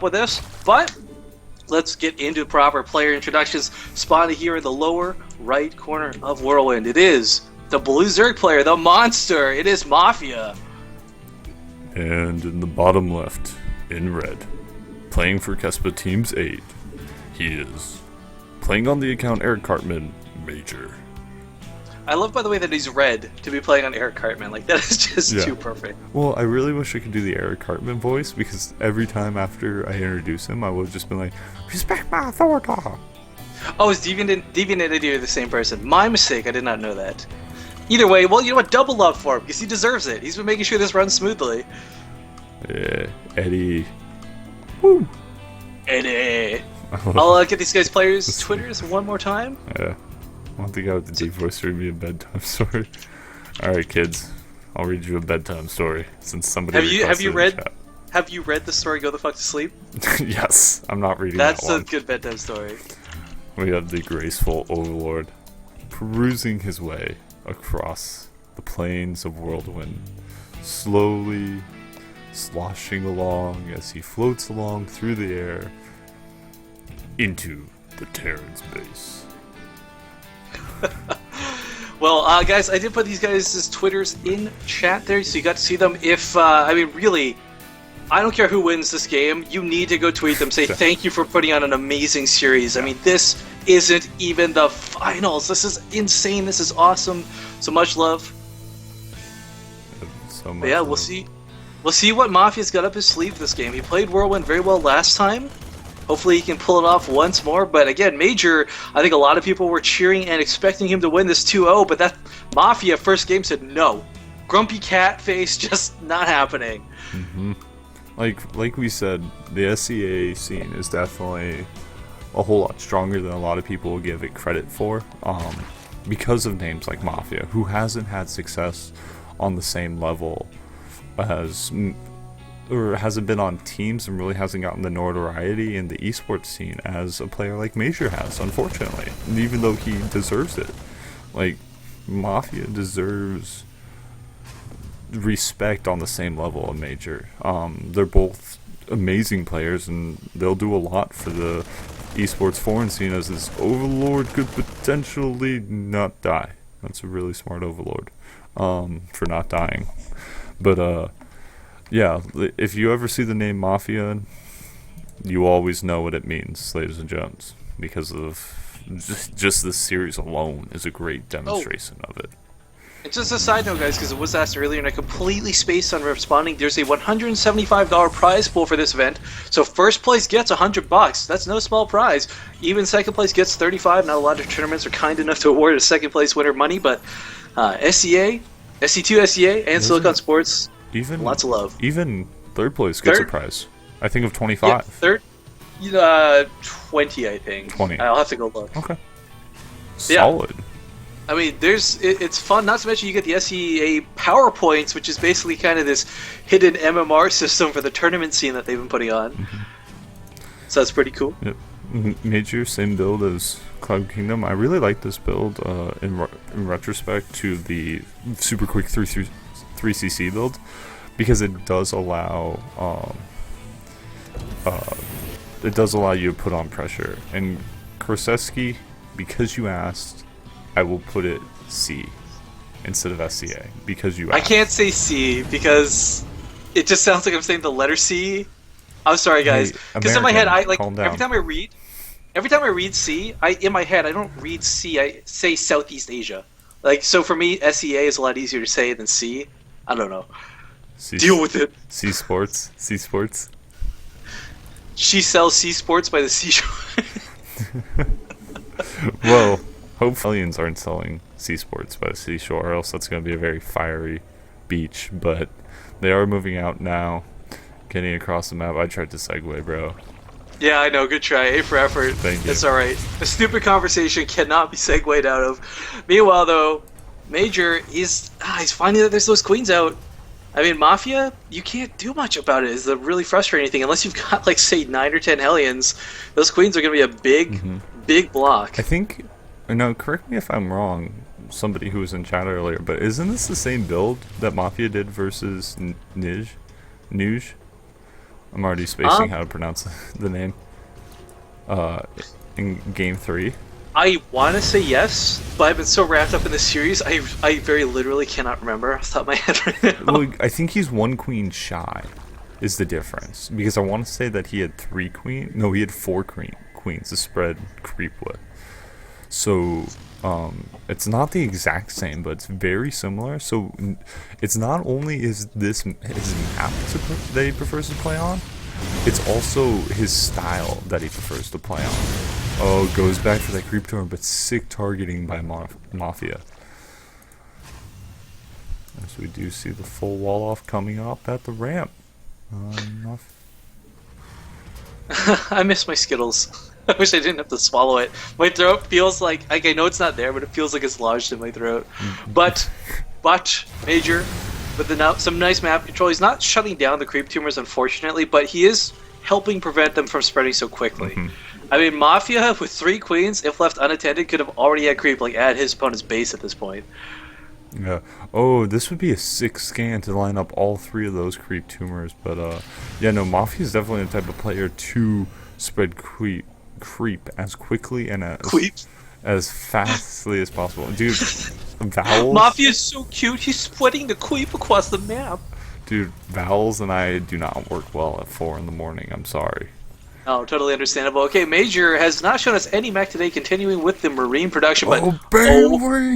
with this, but let's get into proper player introductions. Spawning here in the lower right corner of Whirlwind, it is the blue Zerg player, the monster. It is MaFia. And in the bottom left, in red, playing for Kespa Team's 8, he is playing on the account Eric Cartman, MajOr. I love, by the way, that he's red to be playing on Eric Cartman. Like, that is just too perfect. Well, I really wish I could do the Eric Cartman voice, because every time after I introduce him, I would have just been like, respect my authority. Oh, is Deviant and Eddie are the same person? My mistake, I did not know that. Either way, well, you know what? Double love for him, because he deserves it. He's been making sure this runs smoothly. Yeah, Eddie. Woo! Eddie. I'll get these guys' players' Twitters one more time. Yeah. I want the guy with the deep voice to read me a bedtime story. Alright, kids. I'll read you a bedtime story, since somebody have you read the story Go the Fuck to Sleep? Yes, I'm not reading That's that one. a good bedtime story. We have the graceful overlord perusing his way across the plains of Whirlwind, slowly sloshing along as he floats along through the air into the Terran's base. Well, guys, I did put these guys' Twitters in chat there, so you got to see them. If, I mean, really, I don't care who wins this game, you need to go tweet them, say thank you for putting on an amazing series. I mean, this isn't even the finals. This is insane. This is awesome. So much love. So much but yeah, love. we'll see what MaFia's got up his sleeve this game. He played Whirlwind very well last time. Hopefully he can pull it off once more, but again, MajOr, I think a lot of people were cheering and expecting him to win this 2-0, but that MaFia first game said no. Grumpy cat face, just not happening. Mm-hmm. Like we said, the SCA scene is definitely a whole lot stronger than a lot of people will give it credit for, because of names like MaFia, who hasn't had success on the same level as... or hasn't been on teams and really hasn't gotten the notoriety in the esports scene as a player like MajOr has, unfortunately. And even though he deserves it. Like, MaFia deserves respect on the same level of MajOr. They're both amazing players, and they'll do a lot for the esports foreign scene, as this overlord could potentially not die. That's a really smart overlord, for not dying. But, yeah, if you ever see the name MaFia, you always know what it means, ladies and gents, because of just this series alone is a great demonstration of it. And just a side note, guys, because it was asked earlier and I completely spaced on responding, there's a $175 prize pool for this event, so first place gets $100. That's no small prize. Even second place gets $35. Not a lot of tournaments are kind enough to award a second place winner money, but SCA, SC2 SCA, and Silicon Sports... lots of love. Even third place gets a prize. I think of 25. Yeah, third, 20, I think. 20. I'll have to go look. Okay. Solid. Yeah. I mean, it's fun. Not to mention you get the SEA PowerPoints, which is basically kind of this hidden MMR system for the tournament scene that they've been putting on. Mm-hmm. So that's pretty cool. Yep. MajOr, same build as Cloud Kingdom. I really like this build in retrospect to the super quick 3cc build, because it does allow you to put on pressure. And Korseski, because you asked, I will put it C instead of SCA, because you asked. I can't say C because it just sounds like I'm saying the letter C. I'm sorry, guys, because in my head I like every time I read C, in my head I don't read C, I say Southeast Asia. Like, so for me SEA is a lot easier to say than C. I don't know. Deal with it. C Sports. She sells C Sports by the seashore. Well, hopefully aliens aren't selling C Sports by the seashore, or else that's going to be a very fiery beach. But they are moving out now, getting across the map. I tried to segue, bro. Yeah, I know. Good try. A for effort. Thank you. It's alright. A stupid conversation cannot be segued out of. Meanwhile, though, MajOr, he's finding that there's those queens out. I mean, MaFia, you can't do much about it. It's the really frustrating thing. Unless you've got, like, say, 9 or 10 Hellions, those queens are going to be a big, big block. I think, no, correct me if I'm wrong, somebody who was in chat earlier, but isn't this the same build that MaFia did versus Nuge? I'm already spacing how to pronounce the name. In game 3. I want to say yes, but I've been so wrapped up in the series, I very literally cannot remember off the top of my head right now. Well, I think he's 1 queen shy, is the difference. Because I want to say that he had 3 queens. No, he had 4 queens to spread creep with. So, it's not the exact same, but it's very similar. So, it's not only is this his map that he prefers to play on, it's also his style that he prefers to play on. Oh, goes back for that creep turn, but sick targeting by MaFia. As we do see the full wall off coming up at the ramp. I miss my Skittles. I wish I didn't have to swallow it. My throat feels like I know it's not there, but it feels like it's lodged in my throat. But MaJor, with some nice map control, he's not shutting down the creep tumors, unfortunately, but he is helping prevent them from spreading so quickly. I mean, MaFia with 3 queens, if left unattended, could have already had creep at his opponent's base at this point. Yeah. Oh, this would be a sick scan to line up all 3 of those creep tumors. But yeah, no, MaFia is definitely the type of player to spread creep as quickly and as fastly as possible. Dude, Vowels. MaFia is so cute. He's spreading the creep across the map. Dude, Vowels and I do not work well at 4 in the morning. I'm sorry. Oh, totally understandable. Okay, MaJor has not shown us any mech today, continuing with the Marine production, but oh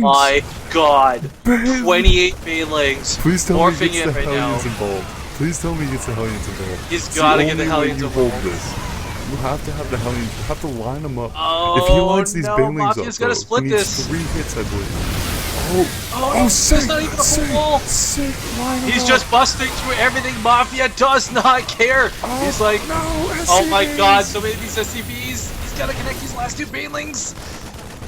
my god, 28 Banelings. Please tell me morphing he gets in the right now. Hellions involved. Please tell me he gets the Hellions involved. He's gotta get the Hellions involved. You have to have the Hellions. You have to line them up. Oh, if he lines these no, Banelings Mafia's up, gotta bro, split he needs this. 3 hits, I believe. Oh, sick! not even a full wall. Sick! Line He's up. just busting through everything. MaFia does not care. He's like, no, oh my SCVs. god, so many of these SCVs. He's gotta connect these last 2 Banelings.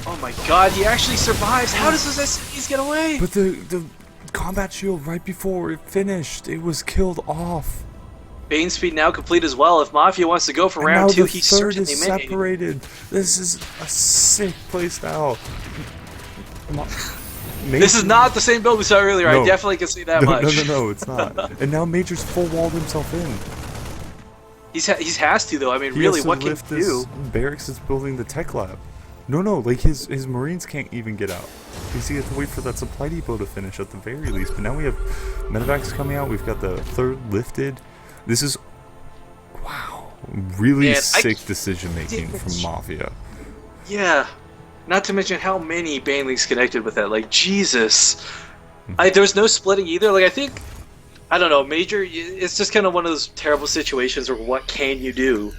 Oh my god, he actually survives. How does those SCVs get away? But the combat shield right before it finished, it was killed off. Bane speed now complete as well. If MaFia wants to go for round 2, he certainly is may. separated. This is a sick playstyle. This is not the same build we saw earlier. No. I definitely can see that much. No, it's not. And now MaJor's full walled himself in. He's has to though. I mean, He really, has to what can lift he this do? barracks that's building the tech lab. No, like his Marines can't even get out. Because he has to wait for that supply depot to finish at the very least. But now we have medevacs coming out. We've got the 3rd lifted. This is, wow, really sick decision making from MaFia. Yeah, not to mention how many Banelings connected with that. Like Jesus, there's no splitting either. Like I don't know, MaJor. It's just kind of one of those terrible situations where what can you do?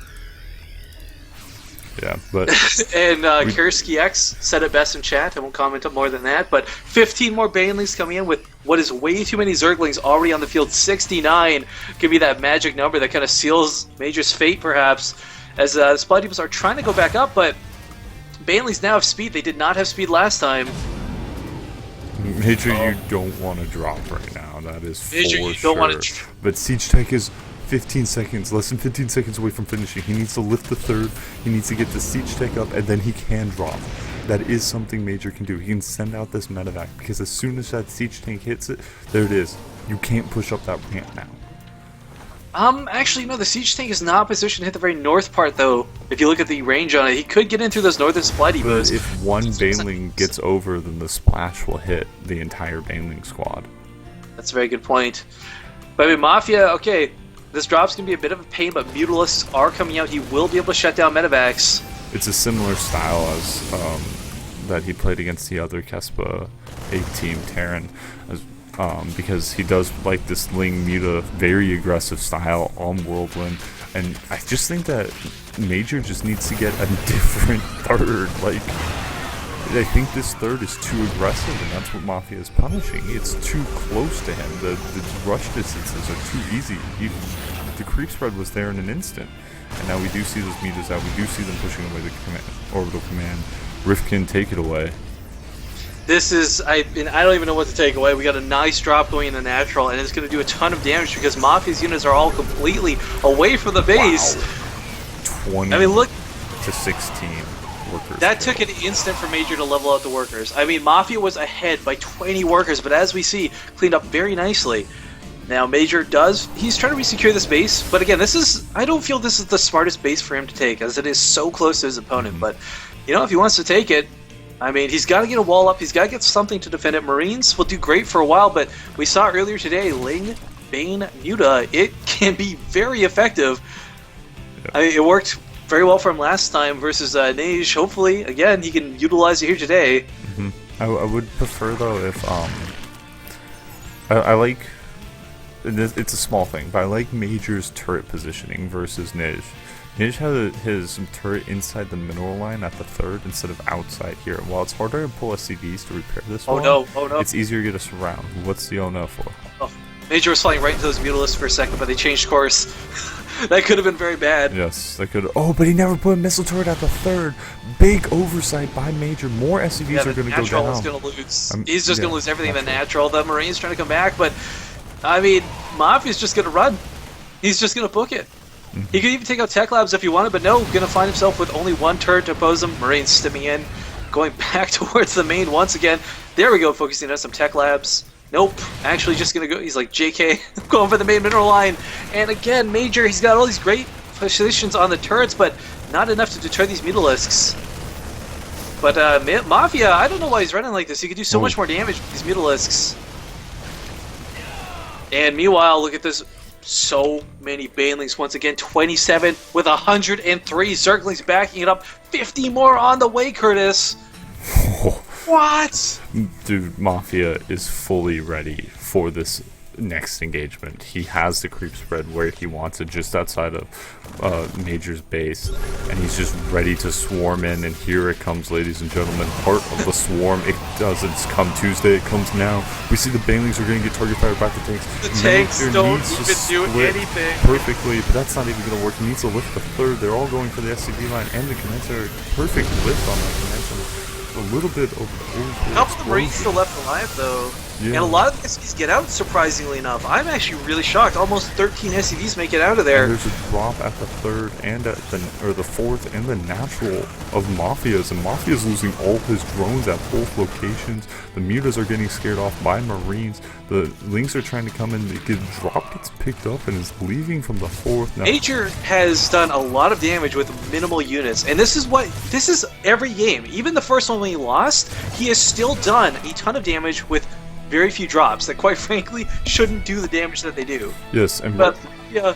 Yeah, but and Kursky X said it best in chat. I won't comment on more than that. But 15 more Banelings coming in with what is way too many Zerglings already on the field. 69 could be that magic number that kind of seals MaJor's fate, perhaps. As the supply depots are trying to go back up, but Banelings now have speed. They did not have speed last time. MaJor, you don't want to drop right now. That is for MaJor, you sure. don't want to. But Siege Tech is 15 seconds, less than 15 seconds away from finishing. He needs to lift the 3rd. He needs to get the Siege Tech up, and then he can drop. That is something MaJor can do. He can send out this medevac, because as soon as that Siege Tank hits it, there it is. You can't push up that ramp now. Actually, no, the Siege Tank is not positioned to hit the very north part, though. If you look at the range on it, he could get in through those northern supply depots. But if one Baneling gets over, then the splash will hit the entire Baneling squad. That's a very good point. But I mean, MaFia, okay, this drop's going to be a bit of a pain, but Mutalisks are coming out. He will be able to shut down medevacs. It's a similar style as that he played against the other Kespa 8-team Terran, because he does like this Ling Muta, very aggressive style on Whirlwind, and I just think that MaJor just needs to get a different 3rd. Like, I think this 3rd is too aggressive, and that's what MaFia is punishing. It's too close to him. The rush distances are too easy. The creep spread was there in an instant, and now we do see those mutas out. We do see them pushing away the orbital command. Rifkin, take it away. This is, I don't even know what to take away. We got a nice drop going in the natural, and it's going to do a ton of damage because MaFia's units are all completely away from the base. Wow. 20 I mean, look to 16 workers. That took an instant for MaJor to level out the workers. I mean, MaFia was ahead by 20 workers, but as we see, cleaned up very nicely. Now MajOr he's trying to resecure this base, but again, I don't feel this is the smartest base for him to take, as it is so close to his opponent. But, if he wants to take it, I mean, he's got to get a wall up, he's got to get something to defend it. Marines will do great for a while, but we saw earlier today, Ling, Bane, Muta, it can be very effective. Yep. I mean, it worked very well for him last time versus Nej. Hopefully, again, he can utilize it here today. I would prefer, though, if, I like... It's a small thing, but I like MajOr's turret positioning versus Nej. Nej had his turret inside the mineral line at the third instead of outside here. While it's harder to pull SCVs to repair this one, oh no. It's easier to get us around. What's the oh no for? Oh, MajOr was flying right into those mutalisks for a second, but they changed course. That could have been very bad. Yes, they could. Oh, but he never put a missile turret at the third. Big oversight by MajOr. More SCVs are going to go down. Natural is going to lose. He's just going to lose everything in the natural. The Marines trying to come back, but I mean, MaFia's just going to run. He's just going to book it. He could even take out Tech Labs if he wanted, but no, going to find himself with only one turret to oppose him. Marines stimming in, going back towards the main once again. There we go, focusing on some Tech Labs. Nope, actually just going to go, he's like, JK, going for the main mineral line. And again, MajOr, he's got all these great positions on the turrets, but not enough to deter these mutalisks. But MaFia, I don't know why he's running like this. He could do so much more damage with these mutalisks. And meanwhile, look at this. So many Banelings once again. 27 with 103 Zerglings backing it up. 50 more on the way, Curtis. What? Dude, MaFia is fully ready for this next engagement. He has the creep spread where he wants it, just outside of MajOr's base, and he's just ready to swarm in. And here it comes, ladies and gentlemen, part of the swarm. It doesn't come Tuesday, it comes now. We see the Banelings are going to get target fired by the tanks. The tanks don't even do anything perfectly, but that's not even going to work. He needs to lift the third. They're all going for the SCV line and the condenser. Perfect lift on that condenser. A little bit over. How the Marines still left alive, though? Yeah. And a lot of the SCVs get out, surprisingly enough. I'm actually really shocked. Almost 13 SCVs make it out of there. And there's a drop at the third and at the fourth and the natural of Mafia's, and Mafia's losing all his drones at both locations. The mutas are getting scared off by Marines. The Lings are trying to come in. The drop gets picked up and is leaving from the fourth. Now, MajOr has done a lot of damage with minimal units, and this is every game. Even the first one when he lost, he has still done a ton of damage with very few drops that, quite frankly, shouldn't do the damage that they do. Yes, and but yeah,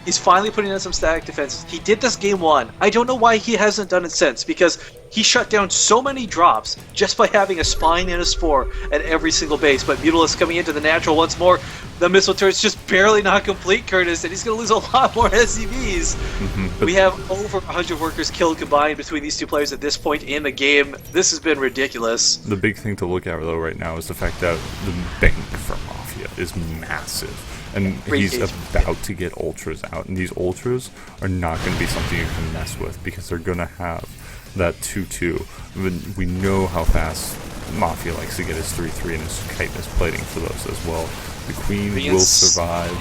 he's finally putting in some static defenses. He did this game one. I don't know why he hasn't done it since, because he shut down so many drops just by having a spine and a spore at every single base. But Mutalisk coming into the natural once more. The missile turret's just barely not complete, Curtis, and he's going to lose a lot more SCVs. We have over 100 workers killed combined between these two players at this point in the game. This has been ridiculous. The big thing to look at, though, right now is the fact that the bank from MaFia is massive. And he's about to get ultras out, and these ultras are not going to be something you can mess with, because they're going to have that 2-2. We know how fast MaFia likes to get his 3-3 and his chitinous plating for those as well. The Queen will survive,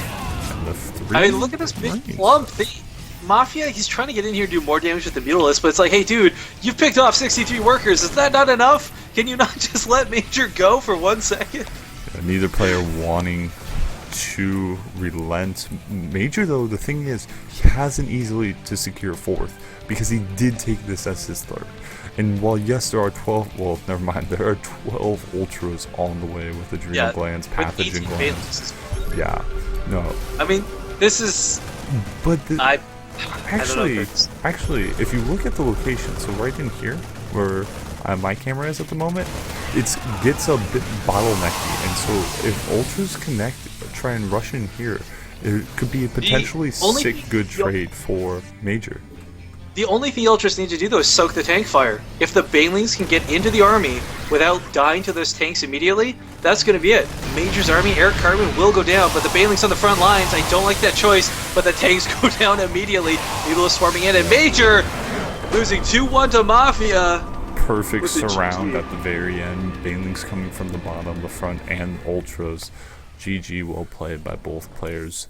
and the 3. I mean, look at this big plump. MaFia, he's trying to get in here and do more damage with the Mutalist, but it's like, hey dude, you've picked off 63 workers, is that not enough? Can you not just let MajOr go for 1 second? Yeah, neither player wanting to relent. MajOr, though, the thing is, he hasn't easily to secure fourth, because he did take this as his third. And while yes, there are 12, well, never mind, there are 12 ultras on the way with adrenal glands, pathogen glands. Yeah, no. I mean, this is... But actually, if you look at the location, so right in here, where my camera is at the moment, it gets a bit bottlenecky, and so if ultras connect, try and rush in here, it could be a potentially sick good trade for MajOr. The only thing Ultras need to do, though, is soak the tank fire. If the Banelings can get into the army without dying to those tanks immediately, that's going to be it. MajOr's army, Eric Cartman, will go down, but the Banelings on the front lines, I don't like that choice, but the tanks go down immediately. Needle is swarming in, and MajOr losing 2-1 to MaFia. Perfect surround at the very end. Banelings coming from the bottom, the front, and Ultras. GG, well played by both players.